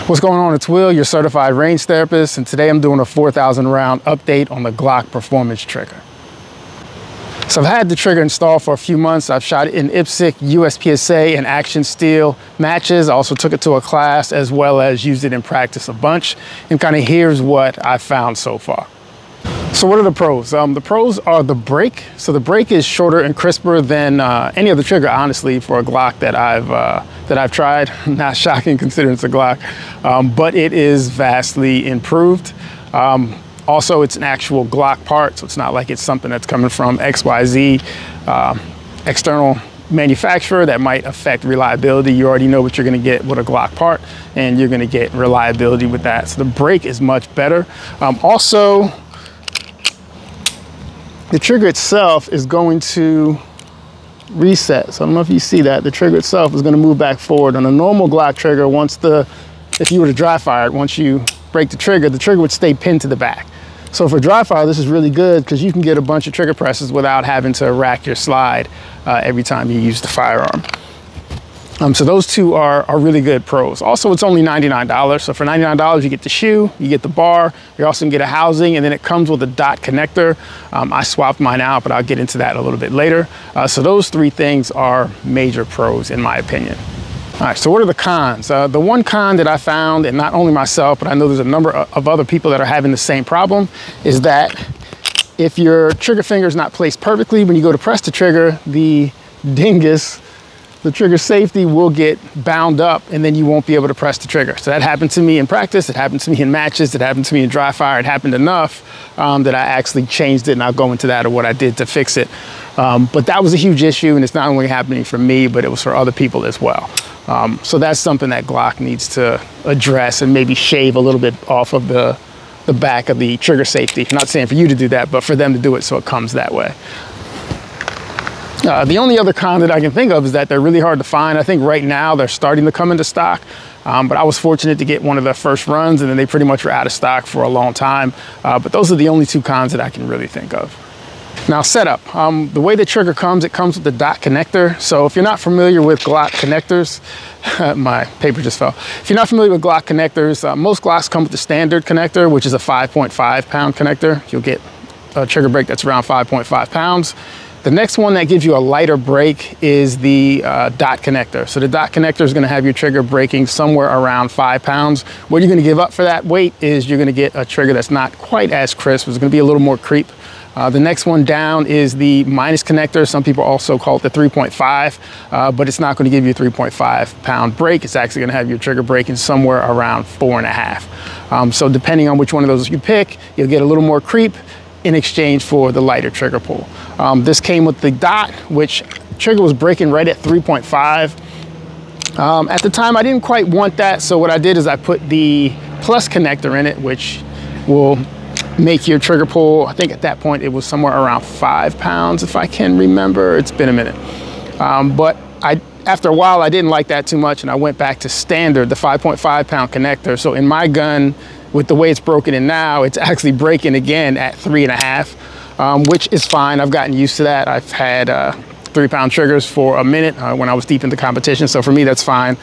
What's going on? It's Will, your certified range therapist, and today I'm doing a 4,000 round update on the Glock performance trigger. So I've had the trigger installed for a few months. I've shot it in IPSC, USPSA, and action steel matches. I also took it to a class as well as used it in practice a bunch. And kind of here's what I've found so far. So what are the pros? The pros are the break. So the break is shorter and crisper than any other trigger, honestly, for a Glock that I've tried. Not shocking considering it's a Glock, but it is vastly improved. Also, it's an actual Glock part, so it's not like it's something that's coming from XYZ external manufacturer that might affect reliability. You already know what you're gonna get with a Glock part, and you're gonna get reliability with that. So the break is much better. Also, the trigger itself is going to reset. So I don't know if you see that. The trigger itself is gonna move back forward. On a normal Glock trigger, if you were to dry fire it, once you break the trigger would stay pinned to the back. So for dry fire, this is really good because you can get a bunch of trigger presses without having to rack your slide every time you use the firearm. So those two are really good pros. Also, it's only $99. So for $99, you get the shoe, you get the bar, you're also gonna get a housing, and then it comes with a dot connector. I swapped mine out, but I'll get into that a little bit later. So those three things are major pros in my opinion. All right, so what are the cons? The one con that I found, and not only myself, but I know there's a number of other people that are having the same problem, is that if your trigger finger is not placed perfectly, when you go to press the trigger, the dingus, the trigger safety will get bound up and then you won't be able to press the trigger. So that happened to me in practice, it happened to me in matches, it happened to me in dry fire. It happened enough that I actually changed it, and I'll go into that or what I did to fix it. But that was a huge issue, and it's not only happening for me, but it was for other people as well. So that's something that Glock needs to address and maybe shave a little bit off of the back of the trigger safety. I'm not saying for you to do that, but for them to do it so it comes that way. The only other con that I can think of is that they're really hard to find. I think right now they're starting to come into stock, but I was fortunate to get one of the first runs, and then they pretty much were out of stock for a long time. But those are the only two cons that I can really think of. Now setup, the way the trigger comes, it comes with the dot connector. So if you're not familiar with Glock connectors, my paper just fell. If you're not familiar with Glock connectors, most Glocks come with the standard connector, which is a 5.5 pound connector. You'll get a trigger break that's around 5.5 pounds. The next one that gives you a lighter break is the dot connector. So the dot connector is gonna have your trigger breaking somewhere around 5 pounds. What you're gonna give up for that weight is you're gonna get a trigger that's not quite as crisp. It's gonna be a little more creep. The next one down is the minus connector. Some people also call it the 3.5, but it's not gonna give you a 3.5 pound break. It's actually gonna have your trigger breaking somewhere around 4.5. So depending on which one of those you pick, you'll get a little more creep in exchange for the lighter trigger pull. This came with the dot, which trigger was breaking right at 3.5. At the time, I didn't quite want that, so what I did is I put the plus connector in it, which will make your trigger pull, I think at that point it was somewhere around 5 pounds, if I can remember. It's been a minute. But after a while, I didn't like that too much, and I went back to standard, the 5.5 pound connector. So in my gun, with the way it's broken in now, it's actually breaking again at 3.5, which is fine. I've gotten used to that. I've had 3 pound triggers for a minute when I was deep into competition. So for me, that's fine.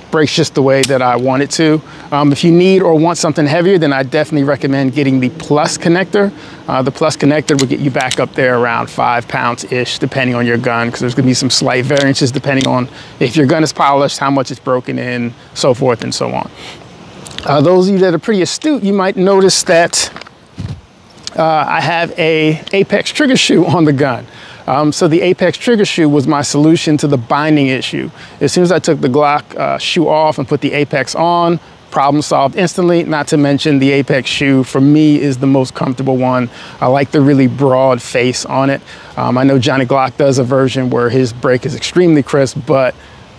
Breaks just the way that I want it to. If you need or want something heavier, then I definitely recommend getting the plus connector. The plus connector will get you back up there around 5 pounds-ish, depending on your gun, because there's gonna be some slight variances depending on if your gun is polished, how much it's broken in, so forth and so on. Those of you that are pretty astute, you might notice that I have a Apex trigger shoe on the gun. So the Apex trigger shoe was my solution to the binding issue. As soon as I took the Glock shoe off and put the Apex on, problem solved instantly. Not to mention the Apex shoe for me is the most comfortable one. I like the really broad face on it. I know Johnny Glock does a version where his break is extremely crisp, but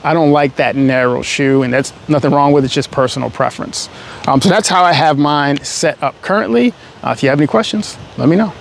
I don't like that narrow shoe, and that's nothing wrong with it, it's just personal preference. So that's how I have mine set up currently. If you have any questions, let me know.